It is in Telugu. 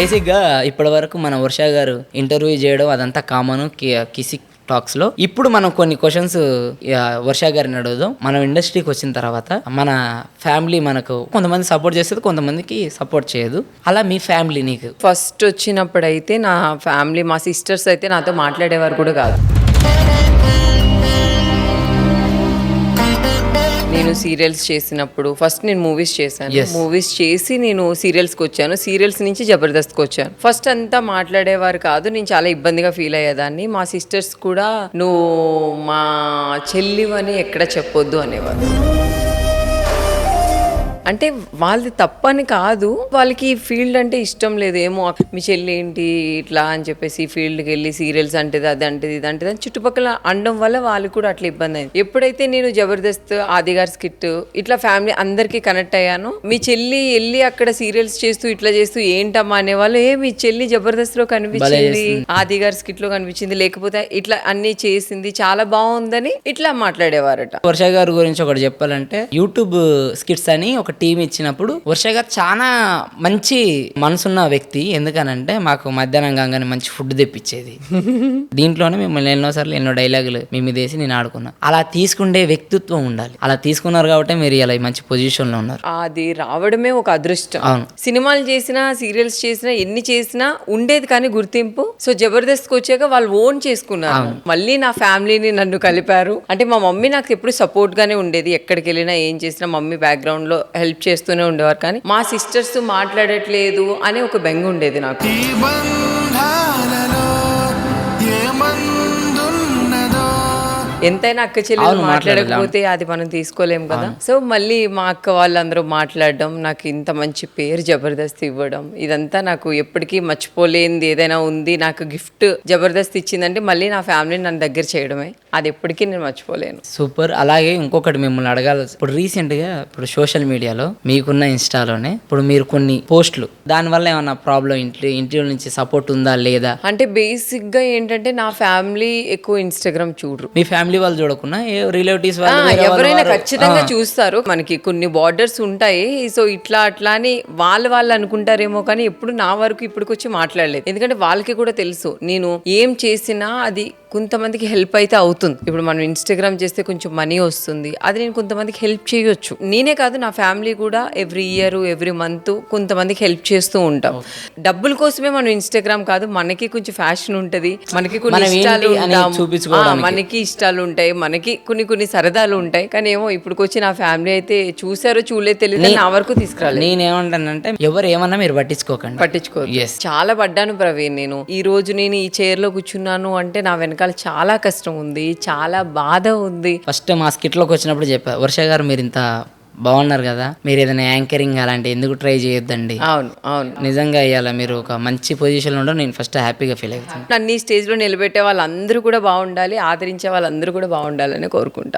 బేసిక్గా ఇప్పటి వరకు మన వర్ష గారు ఇంటర్వ్యూ చేయడం అదంతా కామన్ కిసి టాక్స్ లో. ఇప్పుడు మనం కొన్ని క్వశ్చన్స్ వర్ష గారిని అడుగుదాం. మనం ఇండస్ట్రీకి వచ్చిన తర్వాత మన ఫ్యామిలీ మనకు కొంతమంది సపోర్ట్ చేస్తుంది, కొంతమందికి సపోర్ట్ చేయదు. అలా మీ ఫ్యామిలీ నీకు ఫస్ట్ వచ్చినప్పుడు అయితే నా ఫ్యామిలీ, మా సిస్టర్స్ అయితే నాతో మాట్లాడేవారు కూడా కాదు. నేను సీరియల్స్ చేసినప్పుడు ఫస్ట్ నేను మూవీస్ చేశాను. మూవీస్ చేసి నేను సీరియల్స్కి వచ్చాను. సీరియల్స్ నుంచి జబర్దస్త్కి వచ్చాను. ఫస్ట్ అంతా మాట్లాడేవారు కాదు. నేను చాలా ఇబ్బందిగా ఫీల్ అయ్యేదాన్ని. మా సిస్టర్స్ కూడా నువ్వు మా చెల్లివని ఎక్కడ చెప్పొద్దు అనేవారు. అంటే వాళ్ళది తప్పని కాదు, వాళ్ళకి ఫీల్డ్ అంటే ఇష్టం లేదు. ఏమో మీ చెల్లి ఏంటి ఇట్లా అని చెప్పేసి ఫీల్డ్కి వెళ్ళి సీరియల్స్ అంటేది అది అంటేది ఇది అంటేది అని చుట్టుపక్కల అనడం వల్ల వాళ్ళు కూడా అట్లా ఇబ్బంది అయింది. ఎప్పుడైతే నేను జబర్దస్త్, ఆదిగారి స్కిట్ ఇట్లా ఫ్యామిలీ అందరికీ కనెక్ట్ అయ్యాను. మీ చెల్లి వెళ్ళి అక్కడ సీరియల్స్ చేస్తూ ఇట్లా చేస్తూ ఏంటమ్మా అనేవాళ్ళు. మీ చెల్లి జబర్దస్త్ లో కనిపించింది, ఆదిగారి స్కిట్ లో కనిపించింది, లేకపోతే ఇట్లా అన్ని చేసింది, చాలా బాగుందని ఇట్లా మాట్లాడేవారట. వర్ష గారి గురించి ఒకటి చెప్పాలంటే, యూట్యూబ్ స్కిట్స్ అని ఒక టీం ఇచ్చినప్పుడు వర్ష గారు చాలా మంచి మనసున్న వ్యక్తి. ఎందుకనంటే మాకు మధ్యాహ్నం కాగానే మంచి ఫుడ్ తెప్పించేది. దీంట్లోనే మిమ్మల్ని ఎన్నోసార్లు ఎన్నో డైలాగులు మీ మీద వేసి నేను ఆడుకున్నా. అలా తీసుకుండే వ్యక్తిత్వం ఉండాలి. అలా తీసుకున్నారు కాబట్టి మీరు ఇలా మంచి పొజిషన్ లో ఉన్నారు. అది రావడమే ఒక అదృష్టం. అవును. సినిమాలు చేసినా, సీరియల్స్ చేసినా, ఎన్ని చేసినా ఉండేది కానీ గుర్తింపు. సో జబర్దస్త్ కి వచ్చాక వాళ్ళు ఓన్ చేసుకున్నారు. మళ్ళీ నా ఫ్యామిలీని నన్ను కలిపారు. అంటే మా మమ్మీ నాకు ఎప్పుడు సపోర్ట్ గానే ఉండేది. ఎక్కడికి వెళ్ళినా ఏం చేసినా మమ్మీ బ్యాక్గ్రౌండ్ లో హెల్ప్ చేస్తూనే ఉండేవారు. కానీ మా సిస్టర్స్ మాట్లాడట్లేదు అనే ఒక బెంగ ఉండేది నాకు. ఎంతైనా అక్క చెల్లెలు మాట్లాడకపోతే అది మనం తీసుకోలేం కదా. సో మళ్ళీ మా అక్క వాళ్ళందరూ మాట్లాడడం, నాకు ఇంత మంచి పేరు జబర్దస్త్ ఇవ్వడం, ఇదంతా నాకు ఎప్పటికీ మర్చిపోలేనిది. ఏదైనా ఉంది నాకు గిఫ్ట్ జబర్దస్త్ ఇచ్చిందంటే మళ్ళీ నా ఫ్యామిలీ నన్ను దగ్గర చేయడమే. అది ఎప్పటికీ నేను మర్చిపోలేను. సూపర్. అలాగే ఇంకొకటి మిమ్మల్ని అడగాలి. ఇప్పుడు రీసెంట్ గా ఇప్పుడు సోషల్ మీడియాలో మీకున్న ఇన్స్టాలోనే ఇప్పుడు మీరు కొన్ని పోస్టులు, దానివల్ల ఏమన్నా ప్రాబ్లం ఇంటి నుంచి సపోర్ట్ ఉందా లేదా? అంటే బేసిక్ గా ఏంటంటే నా ఫ్యామిలీ ఎక్కువ ఇన్స్టాగ్రామ్ చూడరు. మీ ఫ్యామిలీ వాళ్ళు చూడకుండా రిలేటివ్స్ ఎవరైనా ఖచ్చితంగా చూస్తారు. మనకి కొన్ని బార్డర్స్ ఉంటాయి. సో ఇట్లా అట్లా అని వాళ్ళు అనుకుంటారేమో, కానీ ఎప్పుడు నా వరకు ఇప్పటికొచ్చి మాట్లాడలేదు. ఎందుకంటే వాళ్ళకి కూడా తెలుసు నేను ఏం చేసినా అది కొంతమందికి హెల్ప్ అయితే అవుతుంది. ఇప్పుడు మనం ఇన్స్టాగ్రామ్ చేస్తే కొంచెం మనీ వస్తుంది, అది నేను కొంతమందికి హెల్ప్ చేయొచ్చు. నేనే కాదు, నా ఫ్యామిలీ కూడా ఎవ్రీ ఇయర్ ఎవ్రీ మంత్ కొంతమందికి హెల్ప్ చేస్తూ ఉంటాం. డబ్బుల కోసమే మనం ఇన్స్టాగ్రామ్ కాదు, మనకి కొంచెం ఫ్యాషన్ ఉంటది, మనకి కొన్ని ఇష్టాలు మనకి ఇష్టాలు ఉంటాయి, మనకి కొన్ని సరదాలు ఉంటాయి. కానీ ఏమో ఇప్పుడుకొచ్చి నా ఫ్యామిలీ అయితే చూసారో చూడలేదు తెలియదు, నా వరకు తీసుకురాలి. నేనేమంటానంటే ఎవరు ఏమన్నా మీరు పట్టించుకోరు. చాలా పడ్డాను ప్రవీణ్. నేను ఈ రోజు నేను ఈ చైర్ లో కూర్చున్నాను అంటే నా వెనకాల చాలా కష్టం ఉంది, చాలా బాధ ఉంది. ఫస్ట్ మా స్కిట్ లోకి వచ్చినప్పుడు చెప్పా, వర్ష గారు మీరు ఇంత బాగున్నారు కదా, మీరు ఏదైనా యాంకరింగ్ అలాంటి ఎందుకు ట్రై చేయొద్దండి. అవును నిజంగా ఇవ్వాలి మీరు ఒక మంచి పొజిషన్ లో ఉండడం నేను ఫస్ట్ హ్యాపీగా ఫీల్ అవుతాను. నన్ను ఈ స్టేజ్ లో నిలబెట్టే వాళ్ళందరూ కూడా బాగుండాలి, ఆదరించే వాళ్ళందరూ కూడా బాగుండాలని కోరుకుంటా.